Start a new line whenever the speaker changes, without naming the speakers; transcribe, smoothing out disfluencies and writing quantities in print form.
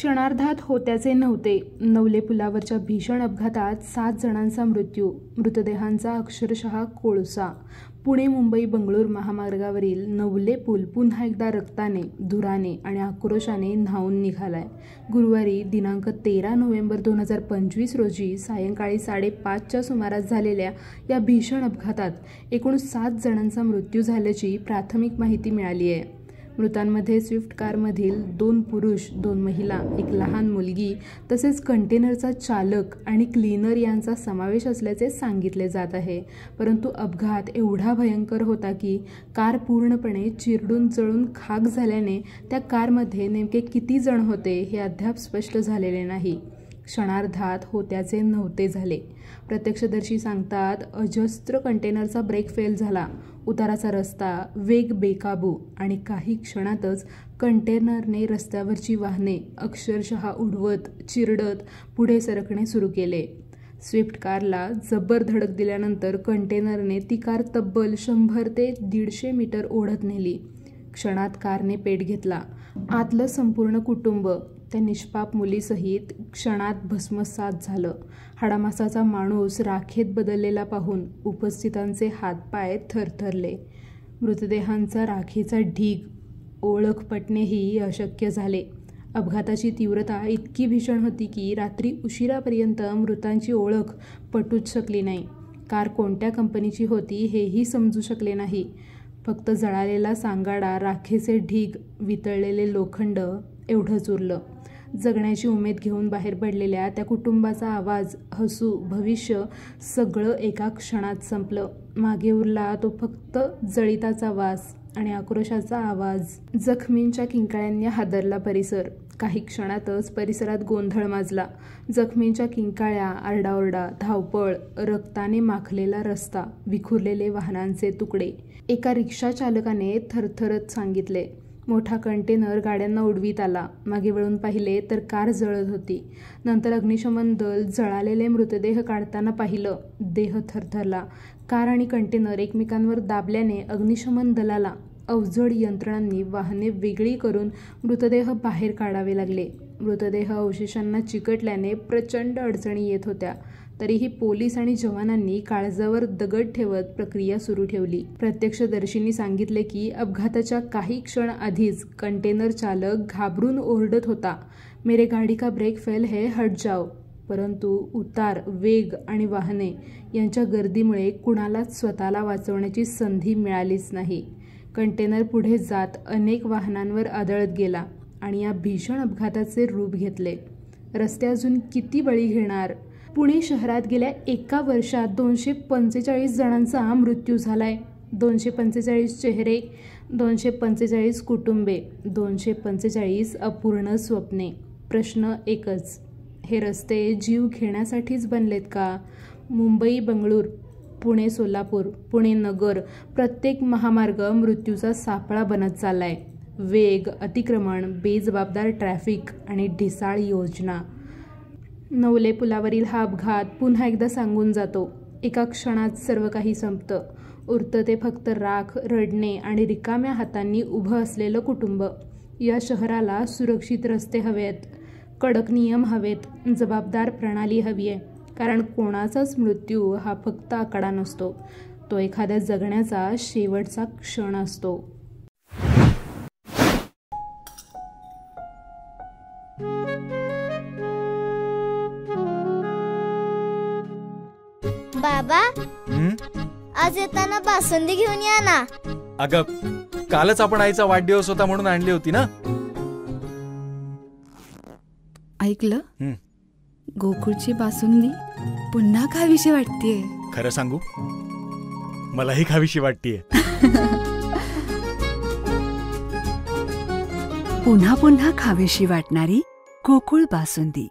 क्षणार्धात होत्याचे नव्हते. नवले पुलावरच्या भीषण अपघातात 7 जणांचा मृत्यू, मृतदेहांचा अक्षरशः कोळसा. पुणे मुंबई बंगळूर महामार्गावरील नवले पूल पुन्हा एकदा रक्ताने, धुराने आणि आक्रोशाने न्हाऊन निघालाय. गुरुवारी दिनांक 13 नोव्हेंबर 2025 रोजी सायंकाळी 5:30च्या सुमारास झालेल्या या भीषण अपघातात एकूण 7 जणांचा मृत्यू झाल्याची प्राथमिक माहिती मिळाली आहे. मृतांमध्ये स्विफ्ट कारमधील 2 पुरुष, 2 महिला, 1 लहान मुलगी तसेच कंटेनरचा चालक आणि क्लीनर यांचा समावेश असल्याचे सांगितले जात आहे. परंतु अपघात एवढा भयंकर होता की कार पूर्णपणे चिरडून जळून खाक झाल्याने त्या कारमध्ये नेमके किती जण होते हे अद्याप स्पष्ट झालेले नाही. क्षणार्धात होत्याचे नव्हते झाले. प्रत्यक्षदर्शी सांगतात, अजस्त्र कंटेनरचा ब्रेक फेल झाला. उताराचा रस्ता, वेग बेकाबू आणि काही क्षणातच कंटेनरने रस्त्यावरची वाहने अक्षरशः उडवत, चिरडत पुढे सरकणे सुरू केले. स्विफ्ट कारला जबर धडक दिल्यानंतर कंटेनरने ती कार तब्बल 100 ते 150 मीटर ओढत नेली. क्षणात कारने पेट घेतला. आतलं संपूर्ण कुटुंब त्या निष्पाप मुलीसहित क्षणात भस्मसात झालं. हाडामासाचा माणूस राखेत बदललेला पाहून उपस्थितांचे हातपाय थरथरले. मृतदेहांचा राखेचा ढीग, ओळख पटणेही अशक्य झाले. अपघाताची तीव्रता इतकी भीषण होती की रात्री उशिरापर्यंत मृतांची ओळख पटूच शकली नाही. कार कोणत्या कंपनीची होती हेही समजू शकले नाही. फक्त जळालेला सांगाडा, राखेचे ढीग, वितळलेले लोखंड एवढंच उरलं. जगण्याची उमेद घेऊन बाहेर पडलेल्या त्या कुटुंबाचा आवाज, हसू, भविष्य सगळं एका क्षणात संपलं. मागे उरला तो फक्त जळिताचा वास आणि आक्रोशाचा आवाज. जखमींच्या किंकाळ्यांनी हादरला परिसर. काही क्षणातच परिसरात गोंधळ माजला. जखमींच्या किंकाळ्या, आरडाओरडा, धावपळ, रक्ताने माखलेला रस्ता, विखुरलेले वाहनांचे तुकडे. एका रिक्षा चालकाने थरथरत सांगितले, मोठा कंटेनर गाड्यांना उडवीत आला. मागे वळून पाहिले तर कार जळत होती. नंतर अग्निशमन दल जळालेले मृतदेह काढताना पाहिलं. देह थरथरला. कार आणि कंटेनर एकमेकांवर दाबल्याने अग्निशमन दलाला अवजड यंत्रणांनी वाहने वेगळी करून मृतदेह बाहेर काढावे लागले. मृतदेह अवशेषांना चिकटल्याने प्रचंड अडचणी येत होत्या. तरीही पोलीस आणि जवानांनी काळजावर दगड ठेवत प्रक्रिया सुरू ठेवली. प्रत्यक्षदर्शींनी सांगितले की अपघाताच्या काही क्षण आधीच कंटेनर चालक घाबरून ओरडत होता, मेरे गाडी का ब्रेक फेल है, हट जाओ. परंतु उतार, वेग आणि वाहने यांच्या गर्दीमुळे कुणालाच स्वतःला वाचवण्याची संधी मिळालीच नाही. कंटेनर पुढे जात अनेक वाहनांवर आदळत गेला आणि या भीषण अपघाताचे रूप घेतले. रस्ते अजून किती बळी घेणार? पुणे शहरात गेल्या एका वर्षात 245 जणांचा मृत्यू झालाय. 245 चेहरे, 245 कुटुंबे, 245 अपूर्ण स्वप्ने. प्रश्न एकच, हे रस्ते जीव घेण्यासाठीच बनलेत का? मुंबई बंगळूर, पुणे सोलापूर, पुणे नगर, प्रत्येक महामार्ग मृत्यूचा सापळा बनत चाललाय. वेग, अतिक्रमण, बेजबाबदार ट्रॅफिक आणि ढिसाळ योजना. नवले पुलावरील हा अपघात पुन्हा एकदा सांगून जातो, एका क्षणात सर्व काही संपतं. उरतं ते फक्त राख, रडणे आणि रिकाम्या हातांनी उभं असलेलं कुटुंब. या शहराला सुरक्षित रस्ते हवेत, कडक नियम हवेत, जबाबदार प्रणाली हवी आहे. कारण कोणाचाच मृत्यू हा फक्त आकडा नसतो, तो एखाद्या जगण्याचा शेवटचा क्षण असतो.
बाबा, आज येताना बासुंदी घेऊन या ना.
अगं, कालच आपण आईचा वाढदिवस होता म्हणून आणली होती ना.
ऐकलं, गोकुळची बासुंदी पुन्हा खावीशी वाटतेय.
खरं सांगू, मलाही खावीशी वाटतेय.
पुन्हा पुन्हा खावीशी वाटणारी गोकुळ बासुंदी.